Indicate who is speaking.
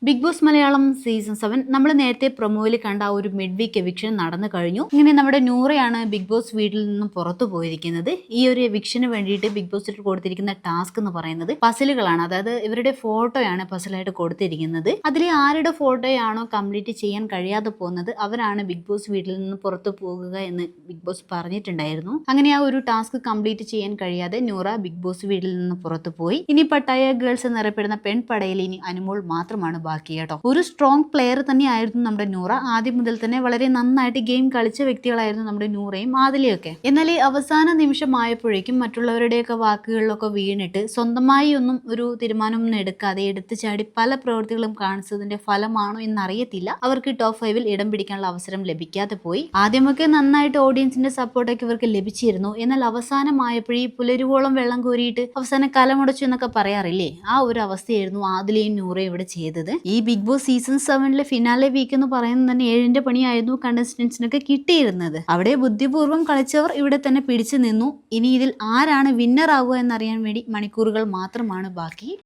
Speaker 1: Big boss Malayalam season 7 നമ്മൾ നേരത്തെ പ്രൊമോയിൽ കണ്ട ആ ഒരു മിഡ് വീക്ക് എവിക്ഷൻ നടന്നു കഴിഞ്ഞു. ഇങ്ങനെ നമ്മുടെ നൂറയാണ് ബിഗ് ബോസ് വീട്ടിൽ നിന്നും പുറത്തു പോയിരിക്കുന്നത്. ഈ ഒരു എവിക്ഷന് വേണ്ടിയിട്ട് ബിഗ് ബോസ് കൊടുത്തിരിക്കുന്ന ടാസ്ക് എന്ന് പറയുന്നത് പസിലുകളാണ്. അതായത് ഇവരുടെ ഫോട്ടോയാണ് പസിലായിട്ട് കൊടുത്തിരിക്കുന്നത്. അതിൽ ആരുടെ ഫോട്ടോയാണോ കംപ്ലീറ്റ് ചെയ്യാൻ കഴിയാതെ പോകുന്നത് അവരാണ് ബിഗ് ബോസ് വീട്ടിൽ നിന്ന് പുറത്തു പോകുക എന്ന് ബിഗ് ബോസ് പറഞ്ഞിട്ടുണ്ടായിരുന്നു. അങ്ങനെ ആ ഒരു ടാസ്ക് കംപ്ലീറ്റ് ചെയ്യാൻ കഴിയാതെ നൂറ ബിഗ് ബോസ് വീട്ടിൽ നിന്ന് പുറത്തു പോയി. ഇനി പട്ടായ ഗേൾസ് എന്നറിയപ്പെടുന്ന പെൺപടയിൽ ഇനി അനുമോൾ മാത്രമാണ് ബാക്കി കേട്ടോ. ഒരു സ്ട്രോങ് പ്ലെയർ തന്നെയായിരുന്നു നമ്മുടെ നൂറ. ആദ്യം മുതൽ തന്നെ വളരെ നന്നായിട്ട് ഗെയിം കളിച്ച വ്യക്തികളായിരുന്നു നമ്മുടെ നൂറയും ആദിലയൊക്കെ. എന്നാൽ ഈ അവസാന നിമിഷമായപ്പോഴേക്കും മറ്റുള്ളവരുടെയൊക്കെ വാക്കുകളിലൊക്കെ വീണിട്ട് സ്വന്തമായി ഒന്നും ഒരു തീരുമാനമൊന്നും എടുക്കാതെ എടുത്തു ചാടി പല പ്രവൃത്തികളും കാണിച്ചതിന്റെ ഫലമാണോ എന്നറിയത്തില്ല അവർക്ക് ടോപ്പ് 5-ൽ ഇടം പിടിക്കാനുള്ള അവസരം ലഭിക്കാതെ പോയി. ആദ്യമൊക്കെ നന്നായിട്ട് ഓഡിയൻസിന്റെ സപ്പോർട്ടൊക്കെ ഇവർക്ക് ലഭിച്ചിരുന്നു. എന്നാൽ അവസാനമായപ്പോഴേ പുലരുവോളം വെള്ളം കോരിയിട്ട് അവസാനം കലമുടച്ചു എന്നൊക്കെ പറയാറില്ലേ, ആ ഒരു അവസ്ഥയായിരുന്നു ആദിലയും നൂറയും ഇവിടെ ചെയ്തത്. ഈ ബിഗ് ബോസ് സീസൺ 7-ലെ ഫിനാലെ വീക്ക് എന്ന് പറയുന്നത് തന്നെ 7-ന്റെ പണിയായിരുന്നു കണ്ടസ്റ്റന്റ്സിനൊക്കെ കിട്ടിയിരുന്നത്. അവിടെ ബുദ്ധിപൂർവ്വം കളിച്ചവർ ഇവിടെ തന്നെ പിടിച്ചു നിന്നു. ഇനി ഇതിൽ ആരാണ് വിന്നർ ആവുക എന്നറിയാൻ വേണ്ടി മണിക്കൂറുകൾ മാത്രമാണ് ബാക്കി.